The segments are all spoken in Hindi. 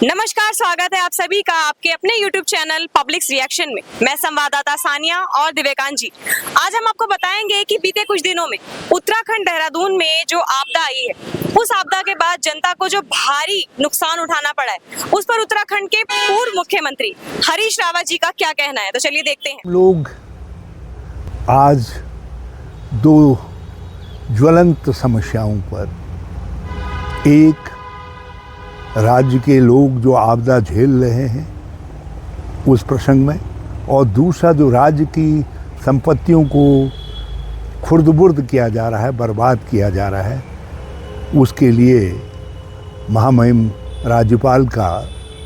नमस्कार, स्वागत है आप सभी का आपके अपने YouTube चैनल पब्लिक्स रिएक्शन में। मैं संवाददाता सानिया और दिव्यकांत जी। आज हम आपको बताएंगे कि बीते कुछ दिनों में उत्तराखंड देहरादून में जो आपदा आई है, उस आपदा के बाद जनता को जो भारी नुकसान उठाना पड़ा है, उस पर उत्तराखंड के पूर्व मुख्यमंत्री हरीश रावत जी का क्या कहना है, तो चलिए देखते हैं। लोग आज दो ज्वलंत समस्याओं पर, एक राज्य के लोग जो आपदा झेल रहे हैं उस प्रसंग में, और दूसरा जो राज्य की संपत्तियों को खुर्द-बुर्द किया जा रहा है, बर्बाद किया जा रहा है, उसके लिए महामहिम राज्यपाल का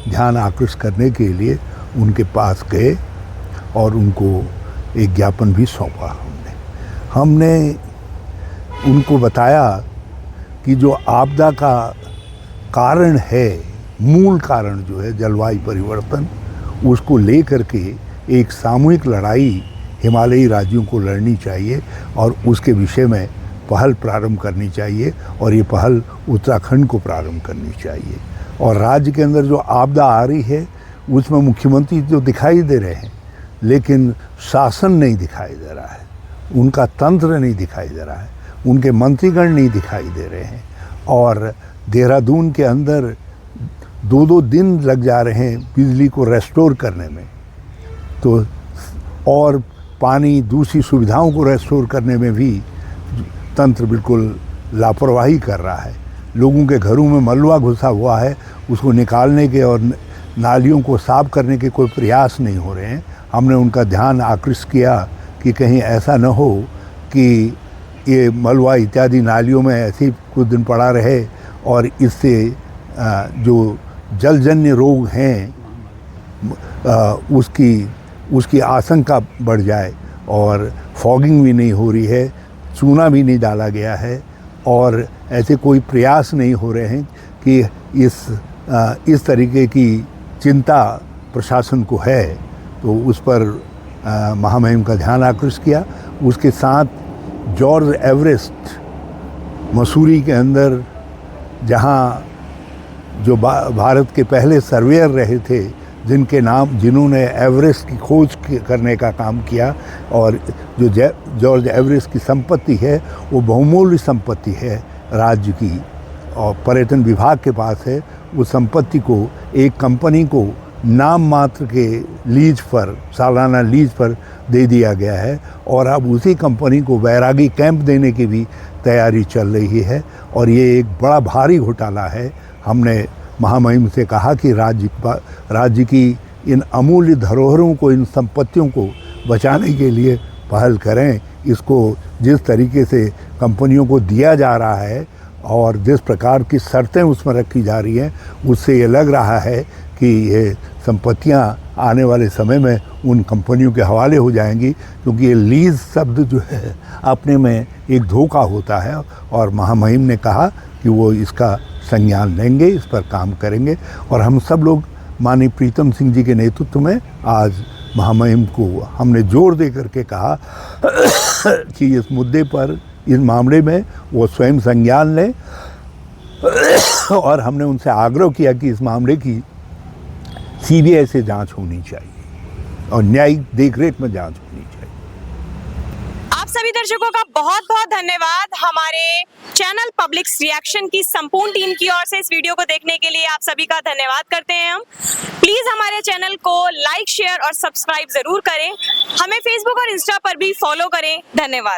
ध्यान आकृष्ट करने के लिए उनके पास गए और उनको एक ज्ञापन भी सौंपा। हमने उनको बताया कि जो आपदा का कारण है, मूल कारण जो है जलवायु परिवर्तन, उसको लेकर के एक सामूहिक लड़ाई हिमालयी राज्यों को लड़नी चाहिए और उसके विषय में पहल प्रारंभ करनी चाहिए, और ये पहल उत्तराखंड को प्रारंभ करनी चाहिए। और राज्य के अंदर जो आपदा आ रही है उसमें मुख्यमंत्री जो दिखाई दे रहे हैं, लेकिन शासन नहीं दिखाई दे रहा है, उनका तंत्र नहीं दिखाई दे रहा है, उनके मंत्रीगण नहीं दिखाई दे रहे हैं, और देहरादून के अंदर 2-2 दिन लग जा रहे हैं बिजली को रेस्टोर करने में, तो और पानी, दूसरी सुविधाओं को रेस्टोर करने में भी तंत्र बिल्कुल लापरवाही कर रहा है। लोगों के घरों में मलबा घुसा हुआ है, उसको निकालने के और नालियों को साफ करने के कोई प्रयास नहीं हो रहे हैं। हमने उनका ध्यान आकृष्ट किया कि कहीं ऐसा न हो कि ये मलबा इत्यादि नालियों में ऐसे ही कुछ दिन पड़ा रहे और इससे जो जलजन्य रोग हैं उसकी आशंका बढ़ जाए, और फॉगिंग भी नहीं हो रही है, चूना भी नहीं डाला गया है, और ऐसे कोई प्रयास नहीं हो रहे हैं कि इस तरीके की चिंता प्रशासन को है। तो उस पर महामहिम का ध्यान आकृष्ट किया। उसके साथ जॉर्ज एवरेस्ट मसूरी के अंदर, जहाँ जो भारत के पहले सर्वेयर रहे थे, जिन्होंने एवरेस्ट की खोज करने का काम किया, और जो जॉर्ज एवरेस्ट की संपत्ति है वो बहुमूल्य संपत्ति है राज्य की, और पर्यटन विभाग के पास है। उस संपत्ति को एक कंपनी को नाम मात्र के लीज पर, सालाना लीज पर दे दिया गया है, और अब उसी कंपनी को बैरागी कैंप देने की भी तैयारी चल रही है, और ये एक बड़ा भारी घोटाला है। हमने महामहिम से कहा कि राज्य की इन अमूल्य धरोहरों को, इन संपत्तियों को बचाने के लिए पहल करें। इसको जिस तरीके से कंपनियों को दिया जा रहा है और जिस प्रकार की शर्तें उसमें रखी जा रही हैं, उससे ये लग रहा है कि ये संपत्तियां आने वाले समय में उन कंपनियों के हवाले हो जाएंगी, क्योंकि ये लीज शब्द जो है अपने में एक धोखा होता है। और महामहिम ने कहा कि वो इसका संज्ञान लेंगे, इस पर काम करेंगे, और हम सब लोग माननीय प्रीतम सिंह जी के नेतृत्व में आज महामहिम को हमने जोर दे करके कहा कि इस मुद्दे पर, इस मामले में वो स्वयं संज्ञान लें, और हमने उनसे आग्रह किया कि इस मामले की सीबीआई से जांच होनी चाहिए और न्यायिक देखरेख में जांच होनी चाहिए। आप सभी दर्शकों का बहुत बहुत धन्यवाद। हमारे चैनल पब्लिक्स रिएक्शन की संपूर्ण टीम की ओर से इस वीडियो को देखने के लिए आप सभी का धन्यवाद करते हैं हम। प्लीज हमारे चैनल को लाइक, शेयर और सब्सक्राइब जरूर करें। हमें फेसबुक और इंस्टा पर भी फॉलो करें। धन्यवाद।